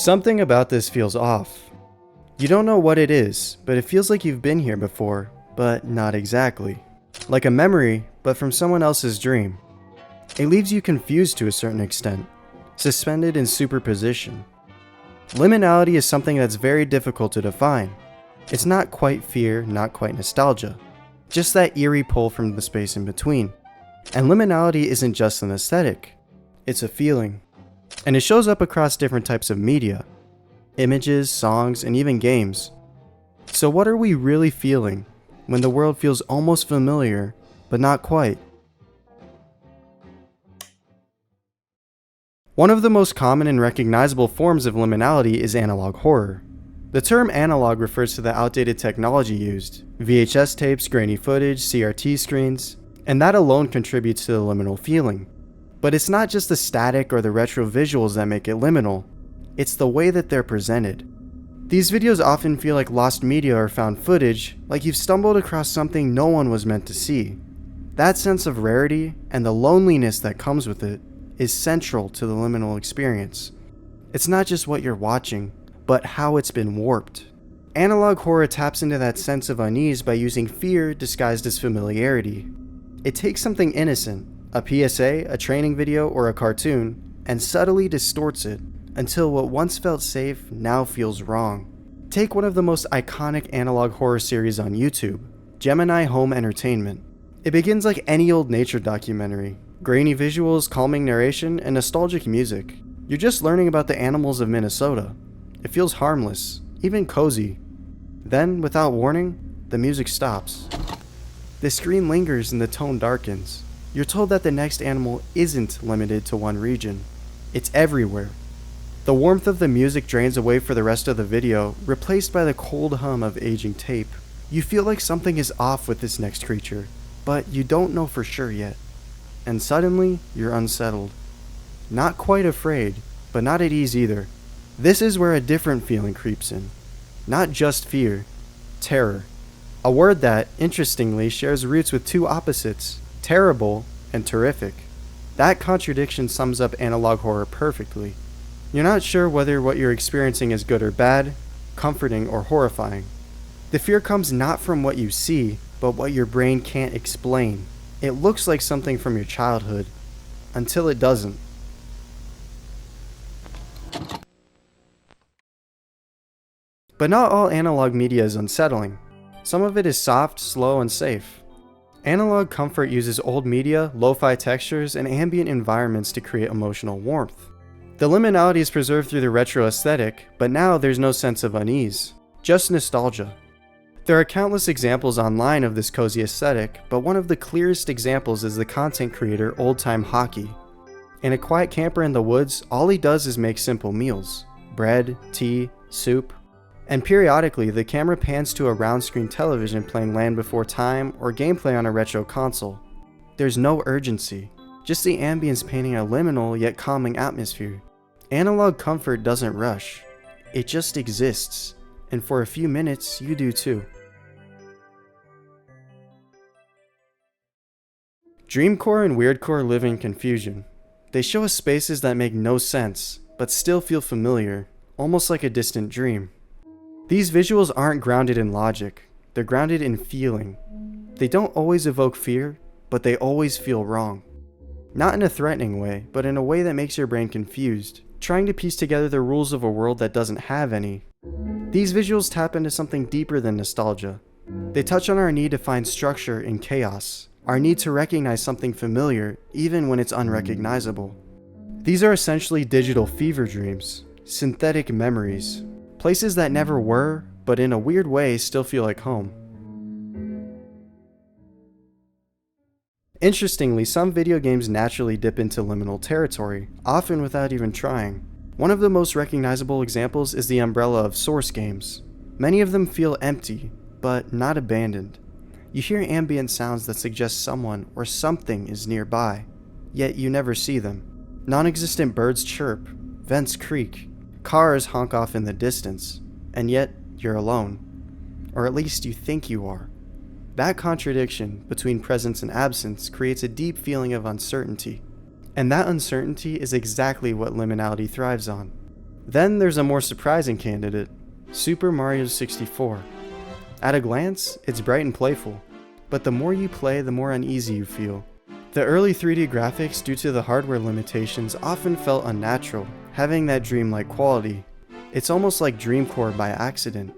Something about this feels off. You don't know what it is, but it feels like you've been here before, but not exactly. Like a memory, but from someone else's dream. It leaves you confused to a certain extent, suspended in superposition. Liminality is something that's very difficult to define. It's not quite fear, not quite nostalgia. Just that eerie pull from the space in between. And liminality isn't just an aesthetic, it's a feeling. And it shows up across different types of media. Images, songs, and even games. So what are we really feeling when the world feels almost familiar, but not quite? One of the most common and recognizable forms of liminality is analog horror. The term analog refers to the outdated technology used, VHS tapes, grainy footage, CRT screens, and that alone contributes to the liminal feeling. But it's not just the static or the retro visuals that make it liminal, it's the way that they're presented. These videos often feel like lost media or found footage, like you've stumbled across something no one was meant to see. That sense of rarity and the loneliness that comes with it is central to the liminal experience. It's not just what you're watching, but how it's been warped. Analog horror taps into that sense of unease by using fear disguised as familiarity. It takes something innocent, a PSA, a training video, or a cartoon, and subtly distorts it until what once felt safe now feels wrong. Take one of the most iconic analog horror series on YouTube, Gemini Home Entertainment. It begins like any old nature documentary. Grainy visuals, calming narration, and nostalgic music. You're just learning about the animals of Minnesota. It feels harmless, even cozy. Then, without warning, the music stops. The screen lingers and the tone darkens. You're told that the next animal isn't limited to one region. It's everywhere. The warmth of the music drains away for the rest of the video, replaced by the cold hum of aging tape. You feel like something is off with this next creature, but you don't know for sure yet. And suddenly, you're unsettled. Not quite afraid, but not at ease either. This is where a different feeling creeps in. Not just fear, terror. A word that, interestingly, shares roots with two opposites, terrible and terrific. That contradiction sums up analog horror perfectly. You're not sure whether what you're experiencing is good or bad, comforting or horrifying. The fear comes not from what you see, but what your brain can't explain. It looks like something from your childhood, until it doesn't. But not all analog media is unsettling. Some of it is soft, slow, and safe. Analog comfort uses old media, lo-fi textures, and ambient environments to create emotional warmth. The liminality is preserved through the retro aesthetic, but now there's no sense of unease, just nostalgia. There are countless examples online of this cozy aesthetic, but one of the clearest examples is the content creator Old Time Hockey. In a quiet camper in the woods, all he does is make simple meals: bread, tea, soup. And periodically, the camera pans to a round screen television playing Land Before Time or gameplay on a retro console. There's no urgency, just the ambience painting a liminal yet calming atmosphere. Analog comfort doesn't rush, it just exists, and for a few minutes, you do too. Dreamcore and Weirdcore live in confusion. They show us spaces that make no sense, but still feel familiar, almost like a distant dream. These visuals aren't grounded in logic, they're grounded in feeling. They don't always evoke fear, but they always feel wrong. Not in a threatening way, but in a way that makes your brain confused, trying to piece together the rules of a world that doesn't have any. These visuals tap into something deeper than nostalgia. They touch on our need to find structure in chaos, our need to recognize something familiar even when it's unrecognizable. These are essentially digital fever dreams, synthetic memories, places that never were, but in a weird way still feel like home. Interestingly, some video games naturally dip into liminal territory, often without even trying. One of the most recognizable examples is the umbrella of Source games. Many of them feel empty, but not abandoned. You hear ambient sounds that suggest someone or something is nearby, yet you never see them. Non-existent birds chirp, vents creak, cars honk off in the distance, and yet you're alone. Or at least you think you are. That contradiction between presence and absence creates a deep feeling of uncertainty. And that uncertainty is exactly what liminality thrives on. Then there's a more surprising candidate, Super Mario 64. At a glance, it's bright and playful, but the more you play, the more uneasy you feel. The early 3D graphics, due to the hardware limitations, often felt unnatural, having that dreamlike quality. It's almost like Dreamcore by accident.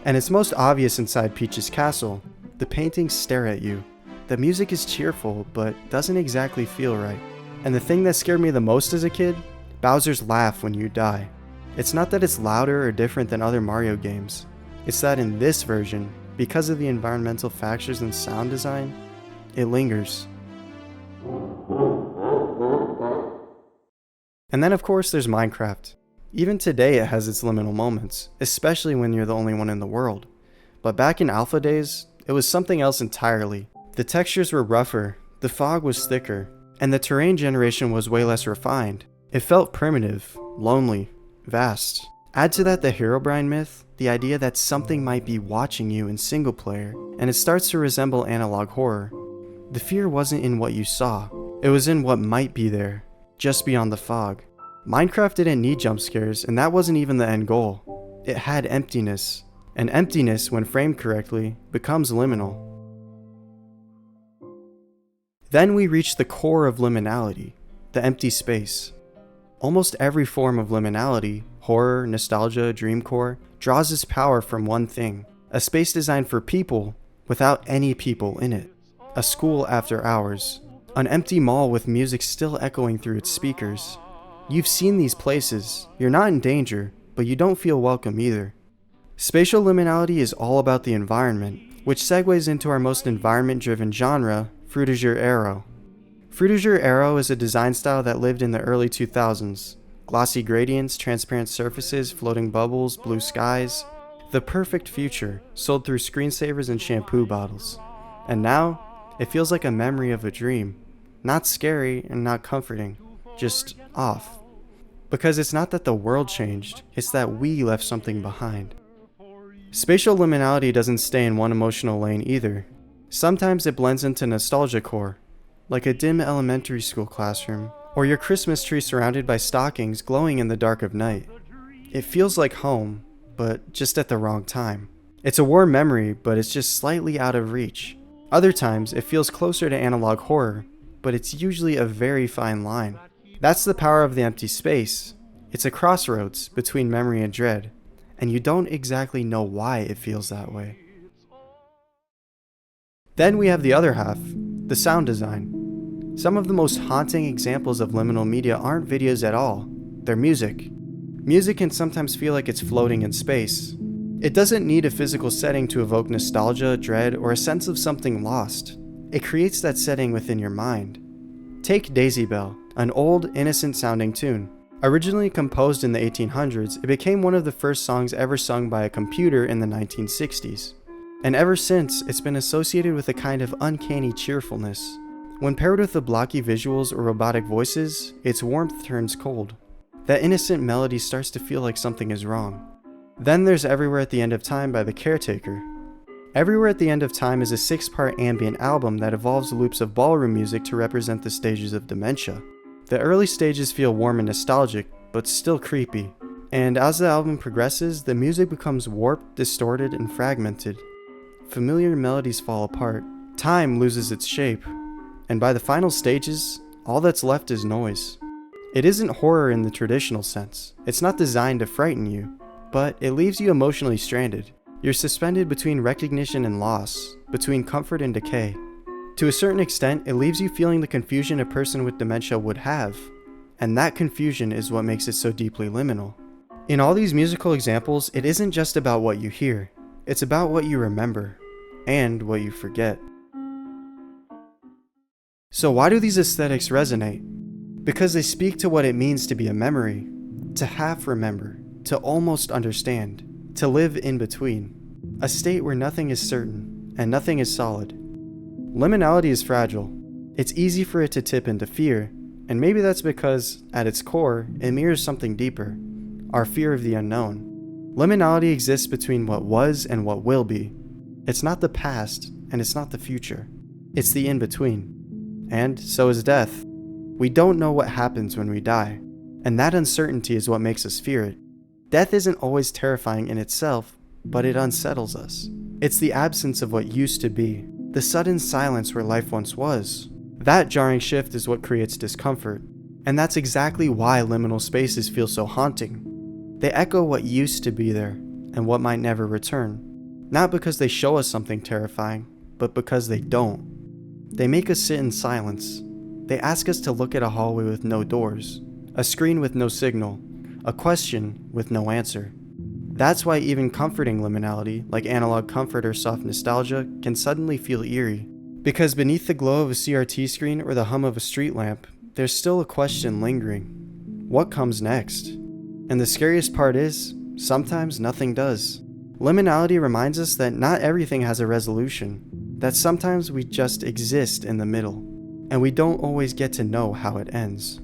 And it's most obvious inside Peach's castle. The paintings stare at you. The music is cheerful, but doesn't exactly feel right. And the thing that scared me the most as a kid? Bowser's laugh when you die. It's not that it's louder or different than other Mario games. It's that in this version, because of the environmental factors and sound design, it lingers. And then of course there's Minecraft. Even today it has its liminal moments, especially when you're the only one in the world. But back in alpha days, it was something else entirely. The textures were rougher, the fog was thicker, and the terrain generation was way less refined. It felt primitive, lonely, vast. Add to that the Herobrine myth, the idea that something might be watching you in single player, and it starts to resemble analog horror. The fear wasn't in what you saw, it was in what might be there, just beyond the fog. Minecraft didn't need jump scares, and that wasn't even the end goal. It had emptiness, and emptiness, when framed correctly, becomes liminal. Then we reach the core of liminality, the empty space. Almost every form of liminality, horror, nostalgia, dreamcore, draws its power from one thing: a space designed for people without any people in it. A school after hours. An empty mall with music still echoing through its speakers. You've seen these places. You're not in danger, but you don't feel welcome either. Spatial liminality is all about the environment, which segues into our most environment-driven genre, Fruit du Jour Aero. Fruit du Jour Aero is a design style that lived in the early 2000s. Glossy gradients, transparent surfaces, floating bubbles, blue skies. The perfect future, sold through screensavers and shampoo bottles. And now, it feels like a memory of a dream. Not scary and not comforting, just off. Because it's not that the world changed, it's that we left something behind. Spatial liminality doesn't stay in one emotional lane either. Sometimes it blends into nostalgia core, like a dim elementary school classroom, or your Christmas tree surrounded by stockings glowing in the dark of night. It feels like home, but just at the wrong time. It's a warm memory, but it's just slightly out of reach. Other times, it feels closer to analog horror, but it's usually a very fine line. That's the power of the empty space. It's a crossroads between memory and dread, and you don't exactly know why it feels that way. Then we have the other half, the sound design. Some of the most haunting examples of liminal media aren't videos at all, they're music. Music can sometimes feel like it's floating in space. It doesn't need a physical setting to evoke nostalgia, dread, or a sense of something lost. It creates that setting within your mind. Take Daisy Bell, an old, innocent-sounding tune. Originally composed in the 1800s, it became one of the first songs ever sung by a computer in the 1960s. And ever since, it's been associated with a kind of uncanny cheerfulness. When paired with the blocky visuals or robotic voices, its warmth turns cold. That innocent melody starts to feel like something is wrong. Then there's Everywhere at the End of Time by The Caretaker. Everywhere at the End of Time is a 6-part ambient album that evolves loops of ballroom music to represent the stages of dementia. The early stages feel warm and nostalgic, but still creepy. And as the album progresses, the music becomes warped, distorted, and fragmented. Familiar melodies fall apart, time loses its shape, and by the final stages, all that's left is noise. It isn't horror in the traditional sense. It's not designed to frighten you, but it leaves you emotionally stranded. You're suspended between recognition and loss, between comfort and decay. To a certain extent, it leaves you feeling the confusion a person with dementia would have, and that confusion is what makes it so deeply liminal. In all these musical examples, it isn't just about what you hear, it's about what you remember, and what you forget. So why do these aesthetics resonate? Because they speak to what it means to be a memory, to half remember, to almost understand, to live in between, a state where nothing is certain and nothing is solid. Liminality is fragile. It's easy for it to tip into fear, and maybe that's because, at its core, it mirrors something deeper, our fear of the unknown. Liminality exists between what was and what will be. It's not the past, and it's not the future. It's the in-between. And so is death. We don't know what happens when we die, and that uncertainty is what makes us fear it. Death isn't always terrifying in itself, but it unsettles us. It's the absence of what used to be, the sudden silence where life once was. That jarring shift is what creates discomfort, and that's exactly why liminal spaces feel so haunting. They echo what used to be there, and what might never return. Not because they show us something terrifying, but because they don't. They make us sit in silence. They ask us to look at a hallway with no doors, a screen with no signal, a question with no answer. That's why even comforting liminality, like analog comfort or soft nostalgia, can suddenly feel eerie. Because beneath the glow of a CRT screen or the hum of a street lamp, there's still a question lingering. What comes next? And the scariest part is, sometimes nothing does. Liminality reminds us that not everything has a resolution, that sometimes we just exist in the middle, and we don't always get to know how it ends.